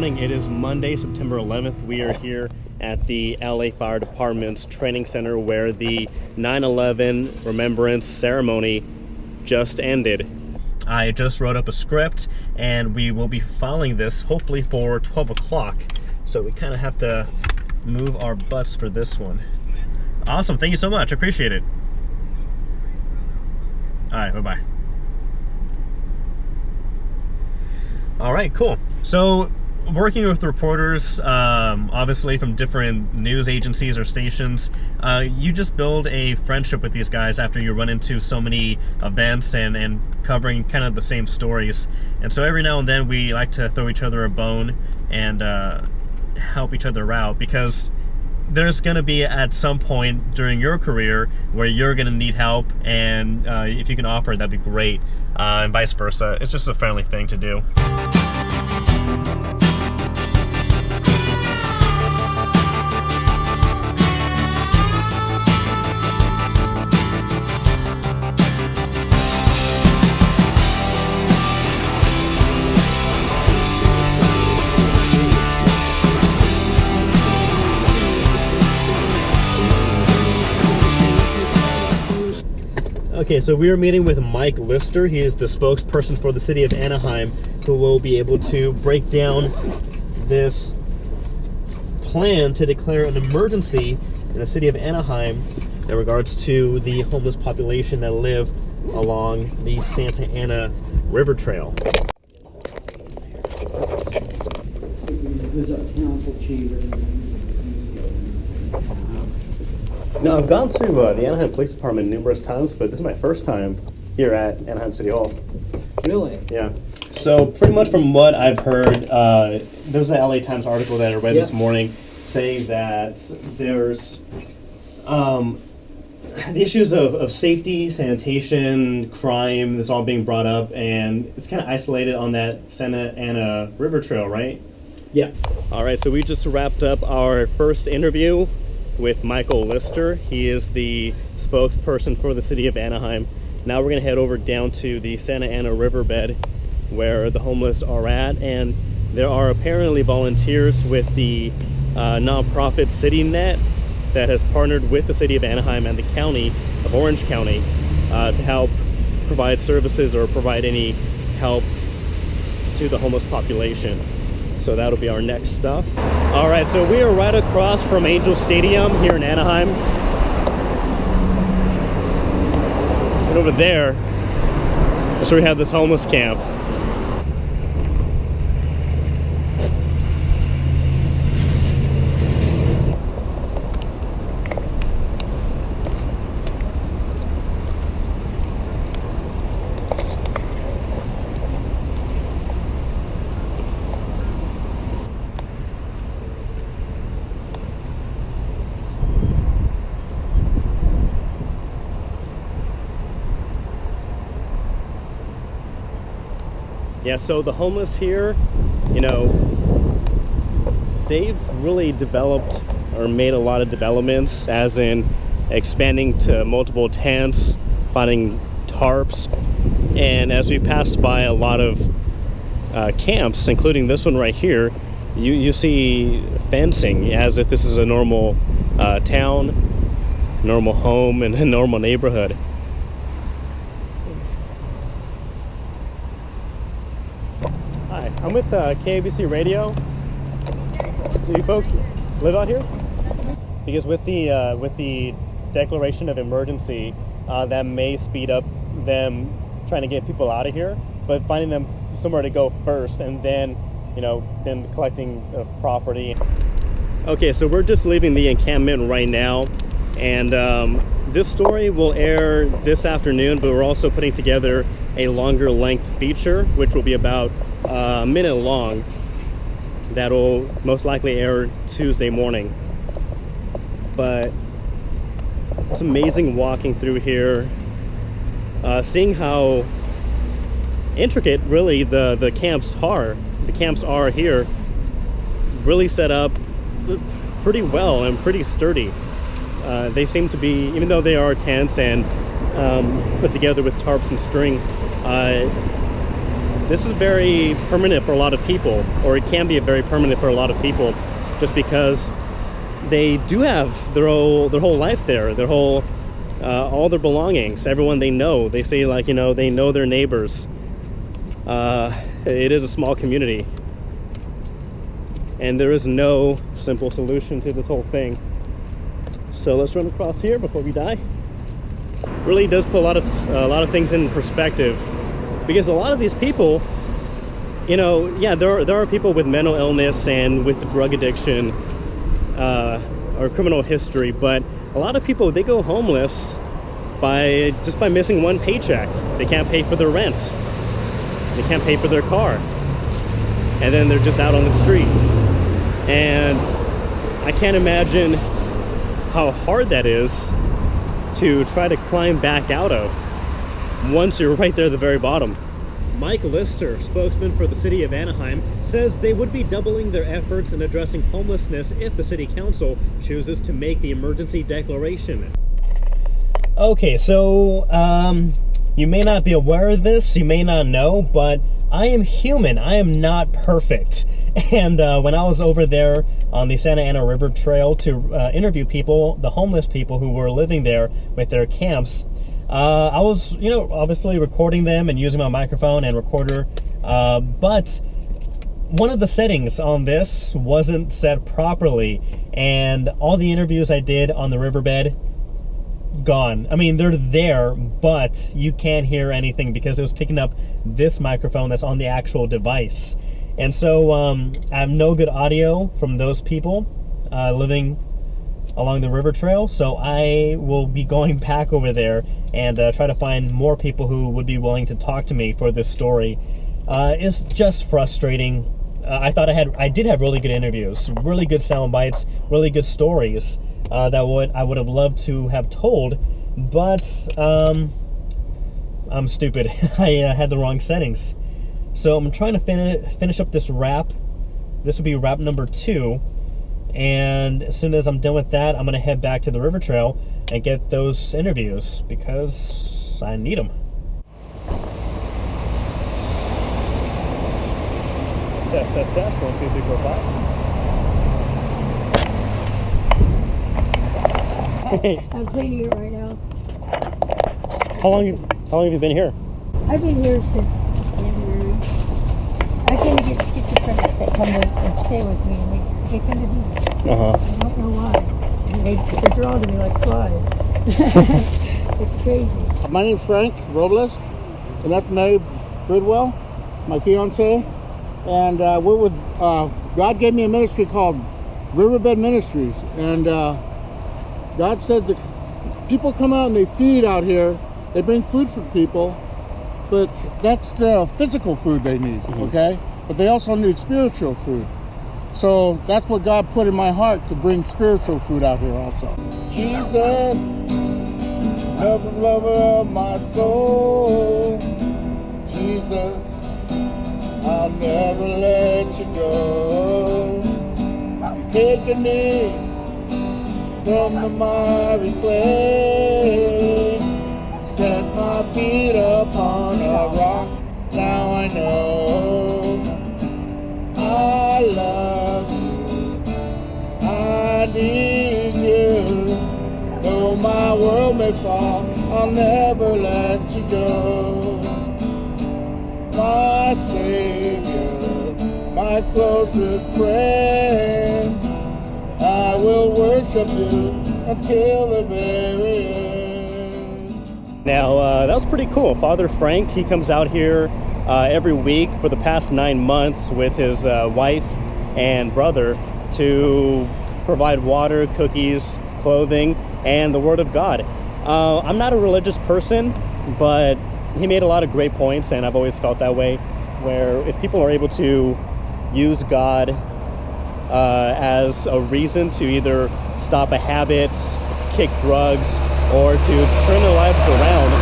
morning. It is Monday, September 11th. We are here at the LA Fire Department's training center where the 9/11 Remembrance Ceremony just ended. I just wrote up a script and we will be following this hopefully for 12 o'clock. So we kind of have to move our butts for this one. Awesome, thank you so much, I appreciate it. All right, bye-bye. All right, cool. So working with reporters, obviously from different news agencies or stations, you just build a friendship with these guys after you run into so many events and covering kind of the same stories. And so every now and then we like to throw each other a bone and help each other out, because there's going to be at some point during your career where you're going to need help, and if you can offer, that'd be great, and vice versa. It's just a friendly thing to do. Okay, so we are meeting with Mike Lister. He is the spokesperson for the city of Anaheim, who will be able to break down this plan to declare an emergency in the city of Anaheim in regards to the homeless population that live along the Santa Ana River Trail. There's a council chamber. Now, I've gone to the Anaheim Police Department numerous times, but this is my first time here at Anaheim City Hall. Really? Yeah. So pretty much from what I've heard, there's an LA Times article that I read this morning saying that there's the issues of safety, sanitation, crime, that's all being brought up, and it's kind of isolated on that Santa Ana River Trail, right? Yeah. All right, so we just wrapped up our first interview with Michael Lister. He is the spokesperson for the city of Anaheim. Now we're gonna head over down to the Santa Ana riverbed where the homeless are at, and there are apparently volunteers with the nonprofit CityNet that has partnered with the city of Anaheim and the county of Orange County to help provide services or provide any help to the homeless population. So that'll be our next stop. All right, so we are right across from Angel Stadium here in Anaheim. And over there, so we have this homeless camp. Yeah, so the homeless here, you know, they've really developed or made a lot of developments, as in expanding to multiple tents, finding tarps, and as we passed by a lot of camps, including this one right here, you see fencing as if this is a normal town, normal home, and a normal neighborhood. Hi, I'm with KABC Radio. Do you folks live out here? Because with the declaration of emergency, that may speed up them trying to get people out of here, but finding them somewhere to go first, and then, you know, then collecting the property. Okay, so we're just leaving the encampment right now, and this story will air this afternoon, but we're also putting together a longer length feature, which will be about a minute long, that'll most likely air Tuesday morning. But it's amazing walking through here, seeing how intricate really the camps are. The camps are here, really set up pretty well and pretty sturdy. They seem to be, even though they are tents and put together with tarps and string, this is very permanent for a lot of people, or it can be very permanent for a lot of people, just because they do have their whole life there, their whole all their belongings, everyone they know. They say, like, you know, they know their neighbors. It is a small community, and there is no simple solution to this whole thing. So let's run across here before we die. Really does put a lot of things in perspective, because a lot of these people, you know, yeah, there are people with mental illness and with drug addiction or criminal history, but a lot of people, they go homeless just by missing one paycheck. They can't pay for their rent, they can't pay for their car, and then they're just out on the street. And I can't imagine how hard that is to try to climb back out of once you're right there at the very bottom. Mike Lister, spokesman for the city of Anaheim, says they would be doubling their efforts in addressing homelessness if the city council chooses to make the emergency declaration. Okay, so you may not be aware of this, you may not know, but I am human. I am not perfect. And when I was over there on the Santa Ana River Trail to interview people, the homeless people who were living there with their camps, I was, you know, obviously recording them and using my microphone and recorder, but one of the settings on this wasn't set properly, and all the interviews I did on the riverbed, gone. I mean, they're there, but you can't hear anything because it was picking up this microphone that's on the actual device. And so I have no good audio from those people living along the river trail, so I will be going back over there and try to find more people who would be willing to talk to me for this story. It's just frustrating. I thought I did have really good interviews, really good sound bites, really good stories that I would have loved to have told, but I'm stupid. I had the wrong settings. So I'm trying to finish up this wrap. This will be wrap number 2. And as soon as I'm done with that, I'm going to head back to the river trail and get those interviews because I need them. Test, test, test. 1, 2, 3, 4, 5. I'm cleaning it right now. How long have you been here? I've been here since January. I came to get schizophrenics that come and stay with me, and they come to me. I don't know why. And they're drawn to me like flies. It's crazy. My name's Frank Robles, and that's Mary Bridwell, my fiance. And we're with, God gave me a ministry called Riverbed Ministries. And God said that people come out and they feed out here. They bring food for people, but that's the physical food they need, okay? But they also need spiritual food. So that's what God put in my heart, to bring spiritual food out here also. Jesus, lover of my soul. Jesus, I'll never let you go. You've taken me from the mighty clay, set my feet upon a rock. Now I know I love you, I need you. Though my world may fall, I'll never let you go. My Savior, my closest friend, I will worship you until the very end. Now, that was pretty cool. Father Frank, he comes out here every week for the past 9 months with his wife and brother to provide water, cookies, clothing, and the Word of God. I'm not a religious person, but he made a lot of great points, and I've always felt that way, where if people are able to use God as a reason to either stop a habit, kick drugs, or to turn their lives around,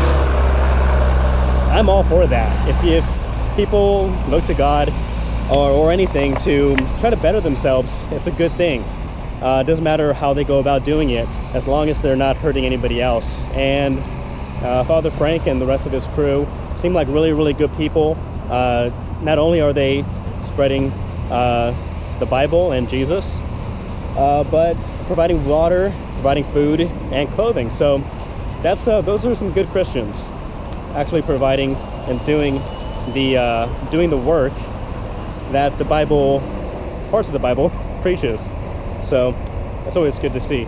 I'm all for that. If people look to God or anything to try to better themselves, it's a good thing. It doesn't matter how they go about doing it, as long as they're not hurting anybody else. And Father Frank and the rest of his crew seem like really, really good people. not only are they spreading the Bible and Jesus, but providing water, providing food and clothing. So that's those are some good Christians, actually providing and doing the work that the Bible, parts of the Bible, preaches. So that's always good to see.